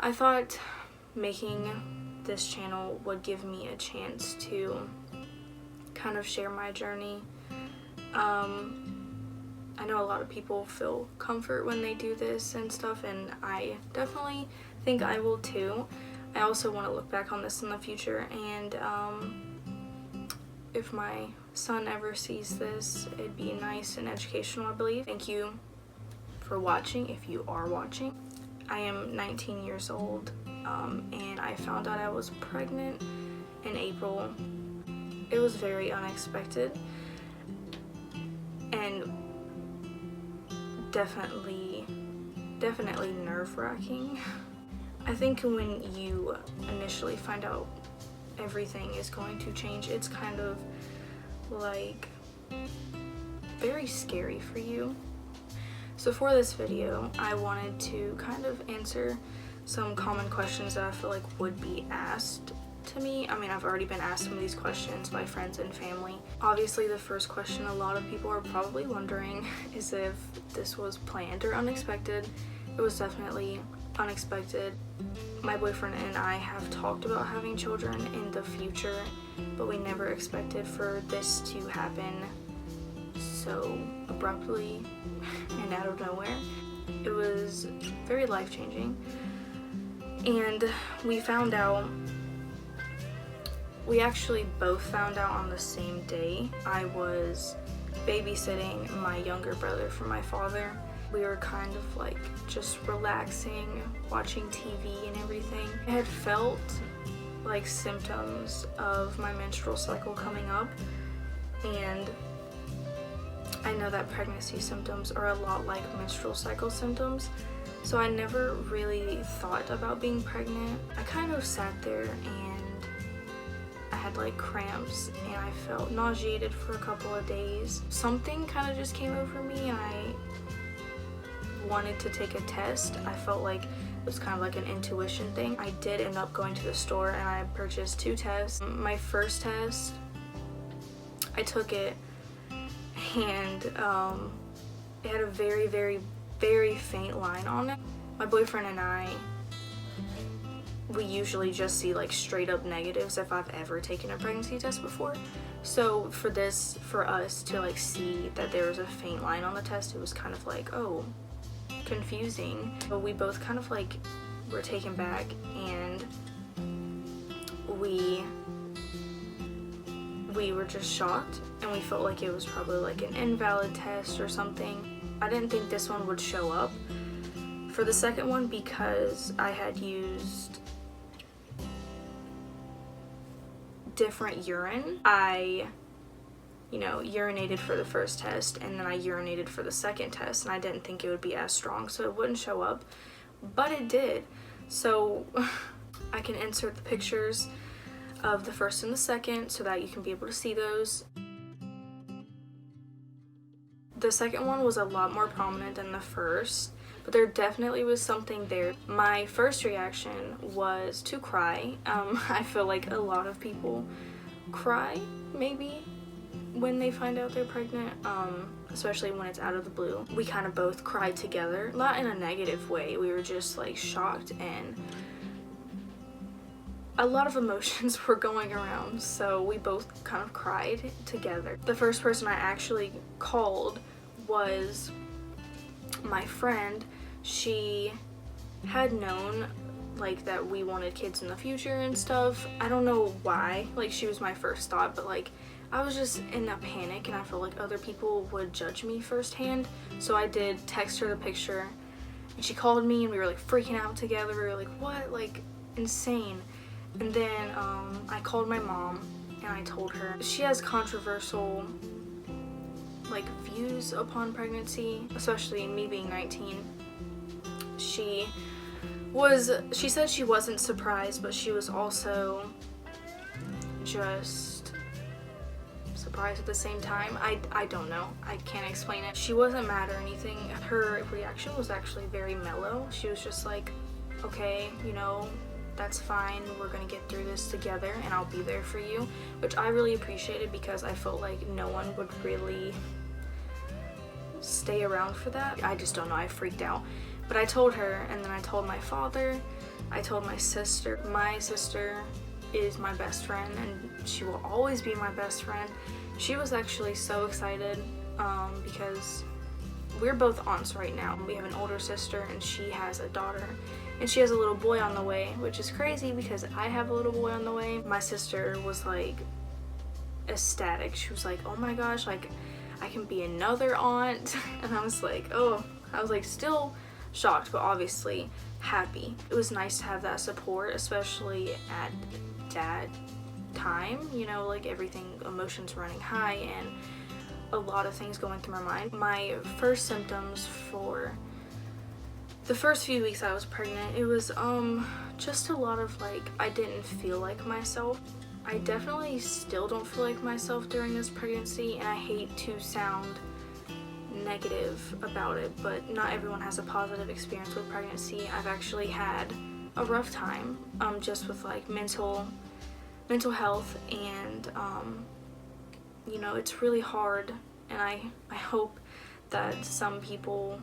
I thought making this channel would give me a chance to kind of share my journey. I know a lot of people feel comfort when they do this and stuff, and I definitely think I will too. I also want to look back on this in the future, and if my son ever sees this, it'd be nice and educational, I believe. Thank you for watching, if you are watching. I am 19 years old, and I found out I was pregnant in April. It was very unexpected and definitely nerve-wracking. I think when you initially find out everything is going to change, it's kind of like very scary for you. So for this video, I wanted to kind of answer some common questions that I feel like would be asked to me. I mean, I've already been asked some of these questions by friends and family. Obviously, the first question a lot of people are probably wondering is if this was planned or unexpected. It was definitely unexpected. My boyfriend and I have talked about having children in the future, but we never expected for this to happen so abruptly and out of nowhere. It was very life-changing, and we actually both found out on the same day. I was babysitting my younger brother for my father. We were kind of like just relaxing, watching TV and everything. I had felt like symptoms of my menstrual cycle coming up, and I know that pregnancy symptoms are a lot like menstrual cycle symptoms, so I never really thought about being pregnant. I kind of sat there and I had like cramps and I felt nauseated for a couple of days. Something kind of just came over me. I wanted to take a test. I felt like it was kind of like an intuition thing. I did end up going to the store and I purchased 2 tests. My first test, I took it, and it had a very, very, very faint line on it. My boyfriend and I, we usually just see like straight up negatives if I've ever taken a pregnancy test before. So for us to like see that there was a faint line on the test, it was kind of like, oh, confusing. So we both kind of like were taken back, and we were just shocked, and we felt like it was probably like an invalid test or something. I didn't think this one would show up for the second one because I had used different urine. I urinated for the first test, and then I urinated for the second test, and I didn't think it would be as strong, so it wouldn't show up, but it did. So I can insert the pictures of the first and the second so that you can be able to see those. The second one was a lot more prominent than the first, but there definitely was something there. My first reaction was to cry. I feel like a lot of people cry, maybe, when they find out they're pregnant, especially when it's out of the blue. We kind of both cried together, not in a negative way. We were just like shocked, and a lot of emotions were going around, so we both kind of cried together. The first person I actually called was my friend. She had known like that we wanted kids in the future and stuff. I don't know why, like she was my first thought, but like I was just in a panic and I felt like other people would judge me firsthand. So I did text her the picture, and she called me, and we were like freaking out together. We were like, what? Like insane. And then I called my mom and I told her. She has controversial like views upon pregnancy, especially me being 19. She said she wasn't surprised, but she was also just surprised at the same time. I don't know. I can't explain it. She wasn't mad or anything. Her reaction was actually very mellow. She was just like, okay, that's fine. We're gonna get through this together, and I'll be there for you, which I really appreciated because I felt like no one would really stay around for that. I just don't know. I freaked out. But I told her, and then I told my father, I told my sister is my best friend and she will always be my best friend. She was actually so excited because we're both aunts right now. We have an older sister and she has a daughter and she has a little boy on the way, which is crazy because I have a little boy on the way. My sister was like ecstatic. She was like, oh my gosh, like I can be another aunt. And I was like, oh, I was like still shocked, but obviously happy. It was nice to have that support, especially at that time, you know, like everything, emotions running high and a lot of things going through my mind. My first symptoms for the first few weeks I was pregnant, it was just a lot of like, I didn't feel like myself. I definitely still don't feel like myself during this pregnancy, and I hate to sound negative about it, but not everyone has a positive experience with pregnancy. I've actually had a rough time just with like mental health, and you know, it's really hard, and I hope that some people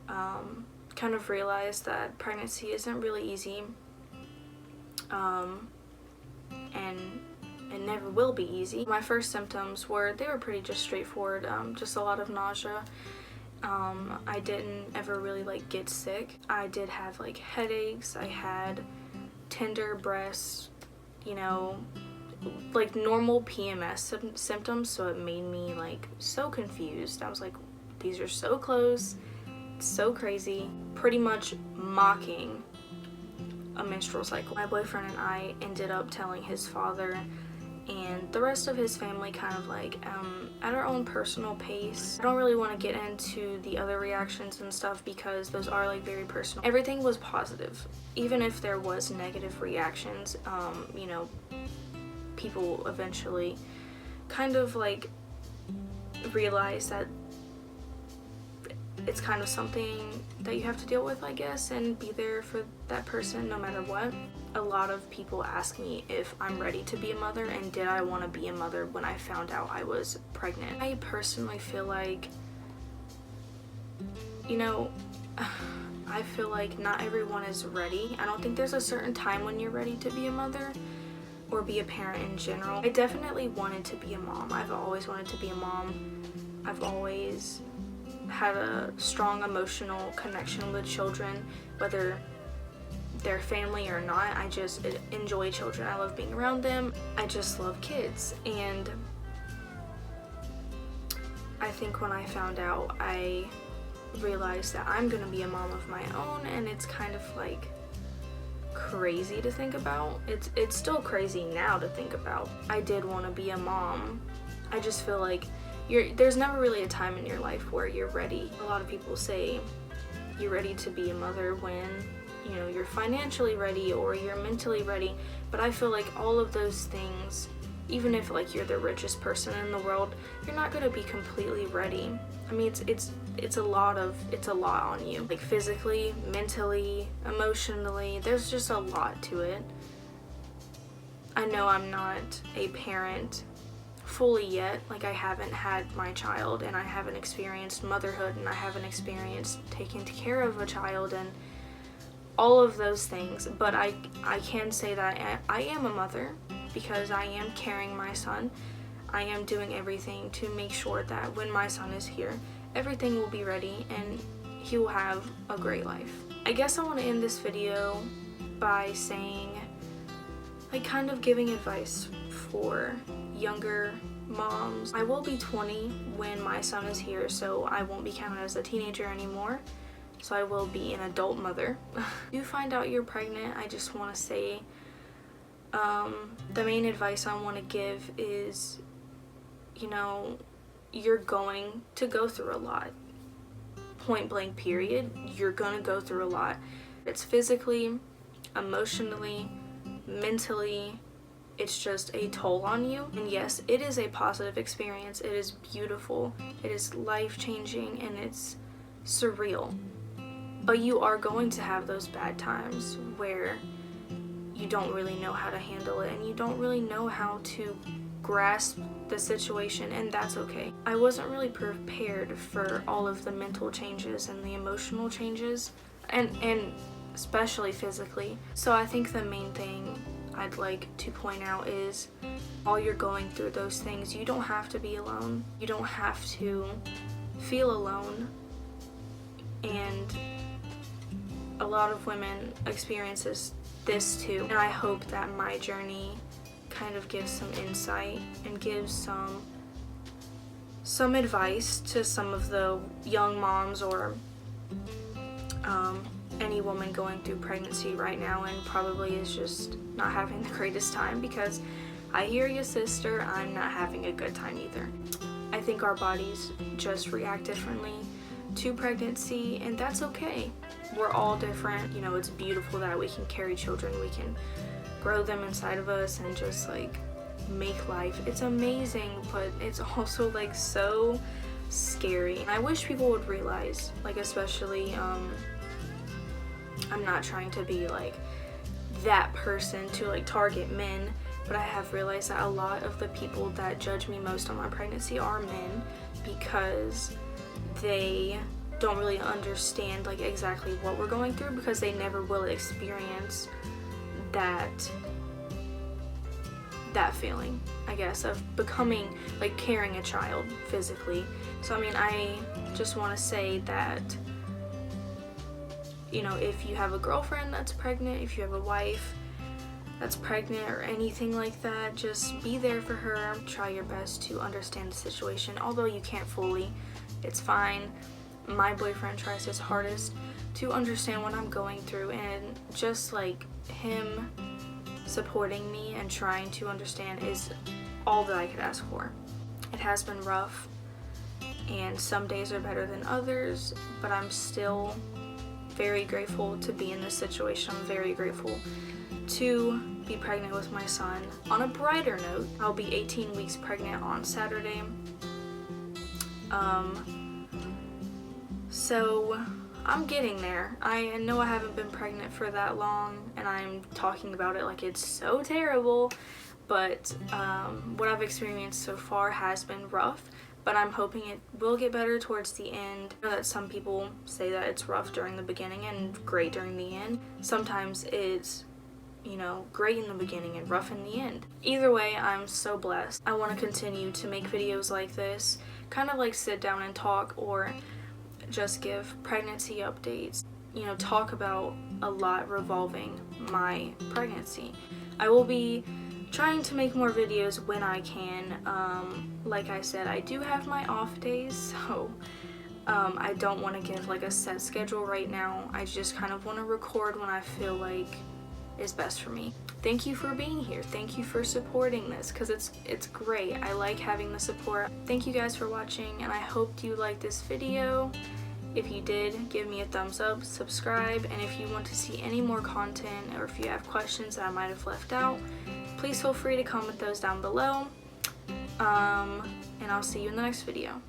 kind of realize that pregnancy isn't really easy, and it never will be easy. My first symptoms were pretty just straightforward, just a lot of nausea. I didn't ever really like get sick. I did have like headaches, I had tender breasts, you know, like normal PMS symptoms, so it made me like so confused. I was like, these are so close, so crazy, pretty much mocking a menstrual cycle. My boyfriend and I ended up telling his father and the rest of his family kind of like at our own personal pace. I don't really want to get into the other reactions and stuff because those are like very personal. Everything was positive. Even if there was negative reactions, you know, people eventually kind of like realize that it's kind of something that you have to deal with, I guess, and be there for that person no matter what. A lot of people ask me if I'm ready to be a mother and did I want to be a mother when I found out I was pregnant. I personally feel like, you know, I feel like not everyone is ready. I don't think there's a certain time when you're ready to be a mother or be a parent in general. I definitely wanted to be a mom. I've always wanted to be a mom. I've always had a strong emotional connection with children, whether they're family or not. I just enjoy children. I love being around them. I just love kids. And I think when I found out, I realized that I'm gonna be a mom of my own, and it's kind of like crazy to think about. It's still crazy now to think about. I did want to be a mom. I just feel like there's never really a time in your life where you're ready. A lot of people say you're ready to be a mother when, you know, you're financially ready or you're mentally ready, but I feel like all of those things, even if like you're the richest person in the world, you're not going to be completely ready. I mean, it's a lot on you, like physically, mentally, emotionally. There's just a lot to it. I know I'm not a parent fully yet. Like, I haven't had my child, and I haven't experienced motherhood, and I haven't experienced taking care of a child and all of those things, but I can say that I am a mother because I am carrying my son. I am doing everything to make sure that when my son is here, everything will be ready and he will have a great life. I guess I want to end this video by saying, like, kind of giving advice for younger moms. I will be 20 when my son is here, so I won't be counted as a teenager anymore. So I will be an adult mother. If you find out you're pregnant, I just want to say the main advice I want to give is, you know, you're going to go through a lot. Point blank period. You're going to go through a lot. It's physically, emotionally, mentally. It's just a toll on you. And yes, it is a positive experience. It is beautiful. It is life-changing, and it's surreal. But you are going to have those bad times where you don't really know how to handle it and you don't really know how to grasp the situation, and that's okay. I wasn't really prepared for all of the mental changes and the emotional changes, and especially physically. So I think the main thing I'd like to point out is while you're going through those things, you don't have to be alone. You don't have to feel alone. And a lot of women experience this too. And I hope that my journey kind of gives some insight and gives some advice to some of the young moms or any woman going through pregnancy right now and probably is just not having the greatest time, because I hear you, sister, I'm not having a good time either. I think our bodies just react differently to pregnancy, and that's okay. We're all different. You know, it's beautiful that we can carry children, we can grow them inside of us and just like make life. It's amazing, but it's also like so scary. And I wish people would realize, like, especially I'm not trying to be like that person to like target men, but I have realized that a lot of the people that judge me most on my pregnancy are men, because they don't really understand like exactly what we're going through, because they never will experience that feeling, I guess, of becoming, like, carrying a child physically. So I mean, I just want to say that, you know, if you have a girlfriend that's pregnant, if you have a wife that's pregnant or anything like that, just be there for her. Try your best to understand the situation. Although you can't fully, it's fine. My boyfriend tries his hardest to understand what I'm going through, and just like him supporting me and trying to understand is all that I could ask for. It has been rough, and some days are better than others, but I'm still very grateful to be in this situation. I'm very grateful to be pregnant with my son. On a brighter note, I'll be 18 weeks pregnant on Saturday. So I'm getting there. I know I haven't been pregnant for that long, and I'm talking about it like it's so terrible, but what I've experienced so far has been rough, but I'm hoping it will get better towards the end. I know that some people say that it's rough during the beginning and great during the end. Sometimes it's, you know, great in the beginning and rough in the end. Either way, I'm so blessed. I want to continue to make videos like this, kind of like sit down and talk, or just give pregnancy updates, you know, talk about a lot revolving my pregnancy. I will be trying to make more videos when I can. Like I said, I do have my off days, so I don't want to give like a set schedule right now. I just kind of want to record when I feel like is best for me. Thank you for being here. Thank you for supporting this, because it's great. I like having the support. Thank you guys for watching, and I hope you liked this video. If you did, give me a thumbs up, subscribe, and if you want to see any more content, or if you have questions that I might have left out, please feel free to comment those down below. And I'll see you in the next video.